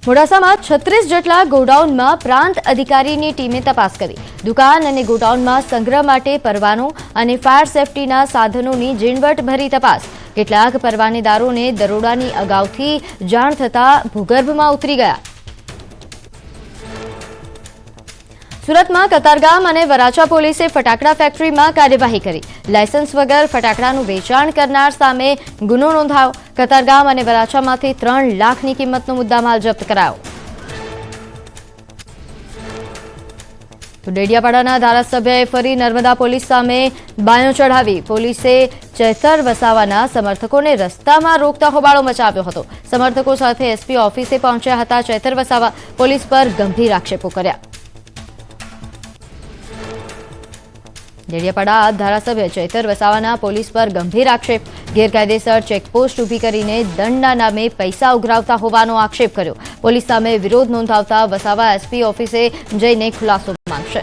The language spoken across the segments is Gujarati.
મોડાસામાં 36 જેટલા ગોડાઉનમાં પ્રાંત અધિકારીની ટીમે તપાસ કરી. દુકાન અને ગોડાઉનમાં સંગ્રહ માટે પરવાનો અને ફાયર સેફટીના સાધનોની ઝીણવટભરી તપાસ. કેટલાક પરવાનેદારોને દરોડાની અગાઉથી જાણ થતાં ભૂગર્ભમાં ઉતરી ગયા. સુરતમાં કતારગામ અને વરાછા પોલીસે ફટાકડા ફેક્ટરીમાં કાર્યવાહી કરી. લાયસન્સ વગર ફટાકડાનું વેચાણ કરનાર સામે ગુનો નોંધાયો. કતારગામ અને વરાછામાંથી 3 લાખની કિંમતનો મુદ્દામાલ જપ્ત કરાયો. તો ડેડિયાપાડાના ધારાસભ્યએ ફરી નર્મદા પોલીસ સામે બાયો ચઢાવી. પોલીસે ચૈતર વસાવાના સમર્થકોને રસ્તામાં રોકતા હોબાળો મચાવ્યો હતો. સમર્થકો સાથે એસપી ઓફિસે પહોંચ્યા હતા ચૈતર વસાવા. પોલીસ પર ગંભીર આક્ષેપો કર્યા. ડેડિયાપાડા ધારાસભ્ય ચૈતર વસાવાના પોલીસ પર ગંભીર આક્ષેપ. ગેરકાયદેસર ચેકપોસ્ટ ઊભી કરીને દંડના નામે પૈસા ઉઘરાવતા હોવાનો આક્ષેપ કર્યો. પોલીસ સામે વિરોધ નોંધાવતા વસાવા એસપી ઓફિસે જઈને ખુલાસો માંગશે.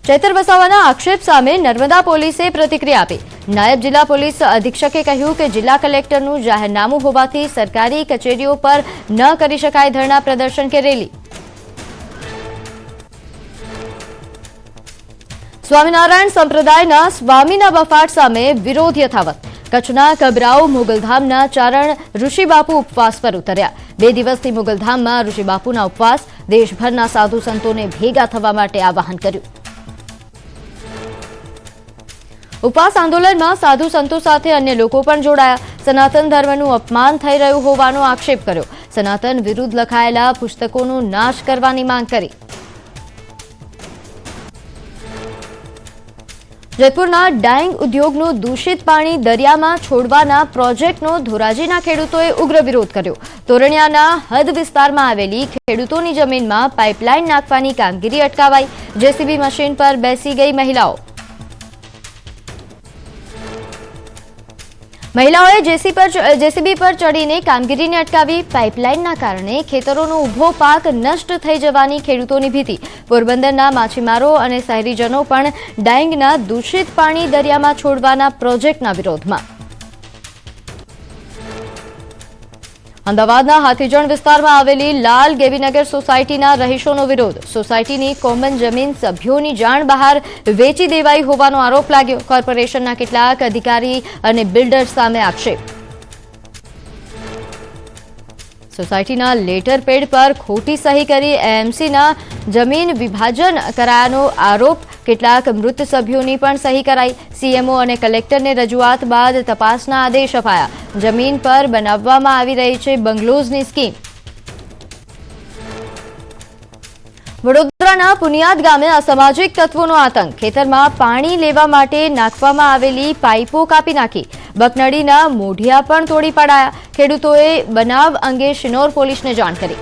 ચૈતર વસાવાના આક્ષેપ સામે નર્મદા પોલીસે પ્રતિક્રિયા આપી. નાયબ જિલ્લા પોલીસ અધિક્ષકે કહ્યું કે જિલ્લા કલેક્ટરનું જાહેરનામું હોવાથી સરકારી કચેરીઓ પર ન કરી શકાય ધરણા પ્રદર્શન કે રેલી. સ્વામિનારાયણ સંપ્રદાયના સ્વામીના બફાટ સામે વિરોધ યથાવત. કચ્છના કબરાઉ મોગલધામના ચારણ ઋષિબાપુ ઉપવાસ પર ઉતર્યા. 2 દિવસથી મોગલધામમાં ઋષિબાપુના ઉપવાસ. દેશભરના સાધુ સંતોને ભેગા થવા માટે આહવાન કર્યું. ઉપવાસ આંદોલનમાં સાધુ સંતો સાથે અન્ય લોકો પણ જોડાયા. સનાતન ધર્મનું અપમાન થઈ રહ્યું હોવાનો આક્ષેપ કર્યો. સનાતન વિરુદ્ધ લખાયેલા પુસ્તકોનો નાશ કરવાની માંગ કરી. જયપુરના ડાઇંગ ઉદ્યોગનું દૂષિત પાણી દરિયામાં છોડવાના પ્રોજેક્ટનો ધોરાજીના ખેડૂતોએ ઉગ્ર વિરોધ કર્યો. તોરણિયાના હદ વિસ્તારમાં આવેલી ખેડૂતોની જમીનમાં પાઇપલાઇન નાખવાની કામગીરી અટકાવાઈ. જેસીબી મશીન પર બેસી ગઈ મહિલાઓ. મહિલાઓએ જેસીબી પર ચડીને કામગીરીને અટકાવી. પાઇપલાઇનના કારણે ખેતરોનો ઊભો પાક નષ્ટ થઈ જવાની ખેડૂતોની ભીતિ. પોરબંદરના માછીમારો અને શહેરીજનો પણ ડાઇંગના દૂષિત પાણી દરિયામાં છોડવાના પ્રોજેક્ટના વિરોધમાં. અમદાવાદના હાથીજણ વિસ્તારમાં આવેલી લાલ ગેવીનગર સોસાયટીના રહીશોનો વિરોધ. સોસાયટીની કોમન જમીન સભ્યોની જાણ બહાર વેચી દેવાઈ હોવાનો આરોપ લાગ્યો. કોર્પોરેશનના કેટલાક અધિકારી અને બિલ્ડર્સ સામે આક્ષેપ. સોસાયટીના લેટર પેડ પર ખોટી સહી કરી એએમસીના જમીન વિભાજન કરાયાનો આરોપ. કેટલાક મૃત સભ્યોની પણ સહી કરાઈ. સીએમઓ અને કલેક્ટરને રજૂઆત બાદ તપાસના આદેશ અપાયા. જમીન પર બનાવવામાં આવી રહી છે બંગલોઝની સ્કીમ. વડોદરાના પુનિયાદ ગામે અસામાજિક તત્વોનો આતંક. ખેતરમાં પાણી લેવા માટે નાખવામાં આવેલી પાઇપો કાપી નાખી. બકનડીના મોઢિયા પણ તોડી પડાયા. ખેડૂતોએ બનાવ અંગે શિનોર પોલીસને જાણ કરી.